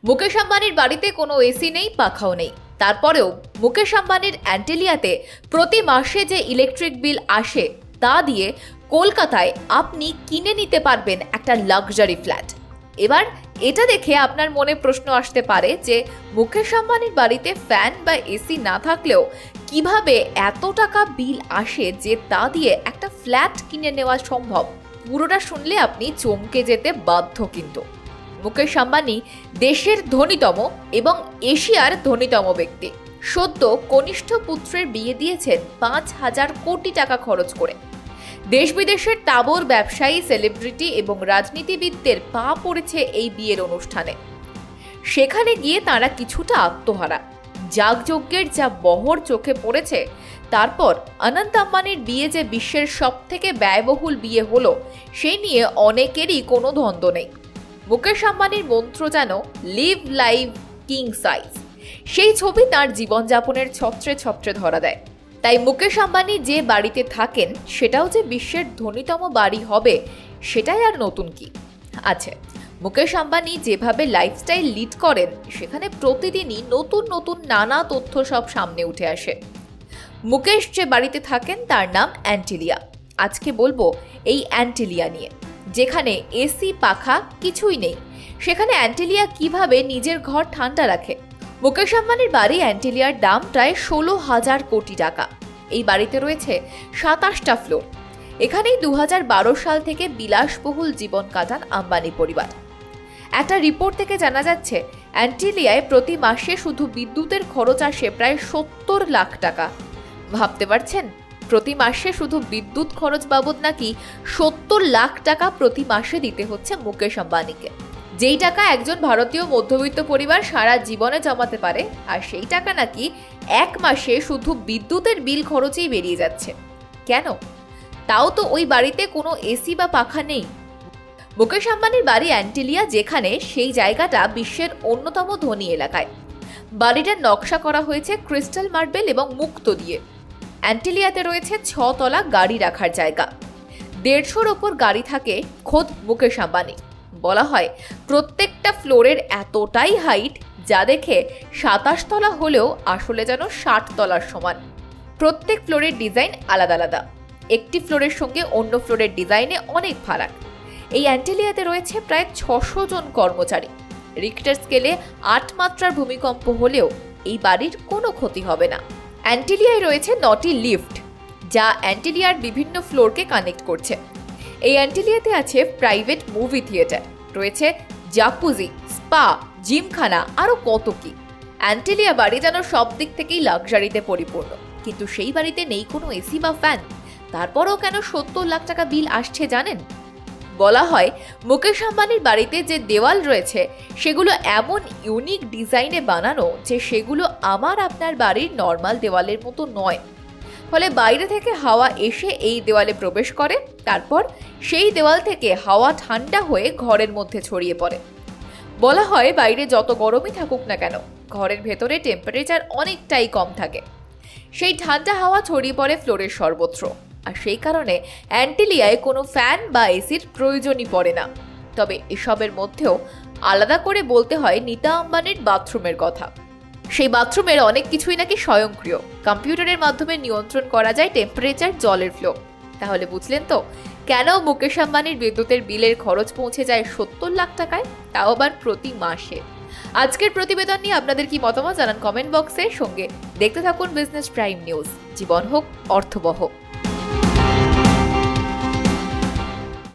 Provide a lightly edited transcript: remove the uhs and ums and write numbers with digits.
মুকেশ আম্বানির বাড়িতে কোনো এসি নেই, পাখাও নেই। তারপরেও মুকেশ আম্বানির অ্যান্টেলিয়াতে প্রতি মাসে যে ইলেকট্রিক বিল আসে তা দিয়ে কলকাতায় আপনি কিনে নিতে পারবেন একটা লাক্সারি ফ্ল্যাট। এবার এটা দেখে আপনার মনে প্রশ্ন আসতে পারে যে মুকেশ আম্বানির বাড়িতে ফ্যান বা এসি না থাকলেও কিভাবে এত টাকা বিল আসে যে তা দিয়ে একটা ফ্ল্যাট কিনে নেওয়া সম্ভব। পুরোটা শুনলে আপনি চমকে যেতে বাধ্য। কিন্তু মুকেশ আম্বানি দেশের ধনীতম এবং এশিয়ার ধনীতম ব্যক্তি। সদ্য কনিষ্ঠ পুত্রের বিয়ে দিয়েছেন 5,000 কোটি টাকা খরচ করে। দেশ বিদেশের তাবর ব্যবসায়ী, সেলিব্রিটি এবং রাজনীতিবিদদের পা পড়েছে এই বিয়ের অনুষ্ঠানে। সেখানে গিয়ে তারা কিছুটা আত্মহারা। যাগযজ্ঞের যা বহর চোখে পড়েছে, তারপর অনন্ত আম্বানির বিয়ে যে বিশ্বের সবথেকে ব্যয়বহুল বিয়ে হলো, সেই নিয়ে অনেকেরই কোনো দ্বন্দ্ব নেই। মুকেশ আম্বানির মন্ত্র যেন লিভ লাইভ কিং সাইজ। সেই ছবি তার জীবনযাপনের ছত্রে ছত্রে ধরা দেয়। তাই মুকেশ আম্বানি যে বাড়িতে থাকেন সেটাও যে বিশ্বের ধনীতম বাড়ি হবে, সেটাই আর নতুন কি। আচ্ছা, মুকেশ আম্বানি যেভাবে লাইফস্টাইল লিড করেন, সেখানে প্রতিদিনই নতুন নতুন নানা তথ্য সব সামনে উঠে আসে। মুকেশ যে বাড়িতে থাকেন তার নাম অ্যান্টেলিয়া। আজকে বলবো এই অ্যান্টেলিয়া নিয়ে, যেখানে এসি পাখা কিছুই নেই। সেখানে অ্যান্টেলিয়া কিভাবে নিজের ঘর ঠান্ডা রাখে। মুকেশ আম্বানির বাড়ি অ্যান্টেলিয়ার দাম প্রায় 16,000 কোটি টাকা। এই বাড়িতে রয়েছে 27টা ফ্লোর। এখানেই 2012 সাল থেকে বিলাসবহুল জীবন কাটান আম্বানি পরিবার। একটা রিপোর্ট থেকে জানা যাচ্ছে অ্যান্টেলিয়ায় প্রতি মাসে শুধু বিদ্যুতের খরচ আসে প্রায় 70 লাখ টাকা। ভাবতে পারছেন, প্রতি মাসে শুধু বিদ্যুৎ খরচ বাবদ নাকি 70 লাখ টাকা প্রতি মাসে দিতে হচ্ছে মুকেশ আম্বানিকে। যেই টাকা একজন ভারতীয় মধ্যবিত্ত পরিবার সারা জীবনে জমাতে পারে, আর সেই টাকা নাকি এক মাসে শুধু বিদ্যুতের বিল খরচেই বেরিয়ে যাচ্ছে। কেন? তাও তো ওই বাড়িতে কোনো এসি বা পাখা নেই। মুকেশ আম্বানির বাড়ি অ্যান্টেলিয়া যেখানে, সেই জায়গাটা বিশ্বের অন্যতম ধনী এলাকায়। বাড়িটার নকশা করা হয়েছে ক্রিস্টাল মার্বেল এবং মুক্তো দিয়ে। অ্যান্টেলিয়াতে রয়েছে 6 তলা গাড়ি রাখার জায়গা। 150-র ওপর গাড়ি থাকে খোদ মুকেশ আম্বানি। বলা হয় প্রত্যেকটা ফ্লোরের এতটাই হাইট, যা দেখে 27 তলা হলেও আসলে যেন 60 তলার সমান। প্রত্যেক ফ্লোরের ডিজাইন আলাদা আলাদা। একটি ফ্লোরের সঙ্গে অন্য ফ্লোরের ডিজাইনে অনেক ফারাক। এই অ্যান্টেলিয়াতে রয়েছে প্রায় 600 জন কর্মচারী। রিক্টার স্কেলে 8 মাত্রার ভূমিকম্প হলেও এই বাড়ির কোনো ক্ষতি হবে না। অ্যান্টেলিয়ায় রয়েছে 9টি লিফট, যা অ্যান্টেলিয়ার বিভিন্ন ফ্লোরকে কানেক্ট করছে। এই অ্যান্টেলিয়াতে আছে প্রাইভেট মুভি থিয়েটার, রয়েছে জাকুজি, স্পা, জিমখানা, আরও কত কি। অ্যান্টেলিয়া বাড়ি যেন সব দিক থেকেই লাক্সারিতে পরিপূর্ণ। কিন্তু সেই বাড়িতে নেই কোনো এসি বা ফ্যান। তারপরেও কেন 70 লাখ টাকা বিল আসছে জানেন? বলা হয় মুকেশ আম্বানির বাড়িতে যে দেওয়াল রয়েছে, সেগুলো এমন ইউনিক ডিজাইনে বানানো যে সেগুলো আমার আপনার বাড়ির নর্মাল দেওয়ালের মতো নয়। ফলে বাইরে থেকে হাওয়া এসে এই দেওয়ালে প্রবেশ করে, তারপর সেই দেওয়াল থেকে হাওয়া ঠান্ডা হয়ে ঘরের মধ্যে ছড়িয়ে পড়ে। বলা হয় বাইরে যত গরমই থাকুক না কেন, ঘরের ভেতরে টেম্পারেচার অনেকটাই কম থাকে। সেই ঠান্ডা হাওয়া ছড়িয়ে পড়ে ফ্লোরের সর্বত্র। আর সেই কারণে অ্যান্টেলিয়ায় কোনো ফ্যান বা এসির প্রয়োজনই পড়ে না। তবে এসবের মধ্যেও আলাদা করে বলতে হয় নীতা আম্বানির বাথরুমের কথা। সেই বাথরুমের অনেক কিছুই নাকি স্বয়ংক্রিয়। কম্পিউটারের মাধ্যমে নিয়ন্ত্রণ করা যায় টেম্পারেচার, জলের ফ্লো। তাহলে বুঝলেন তো কেন মুকেশ আম্বানির বিদ্যুতের বিলের খরচ পৌঁছে যায় 70 লাখ টাকায়, তাও আবার প্রতি মাসে। আজকের প্রতিবেদন নিয়ে আপনাদের কি মতামত জানান কমেন্ট বক্সে। সঙ্গে দেখতে থাকুন বিজনেস প্রাইম নিউজ। জীবন হোক অর্থবহ।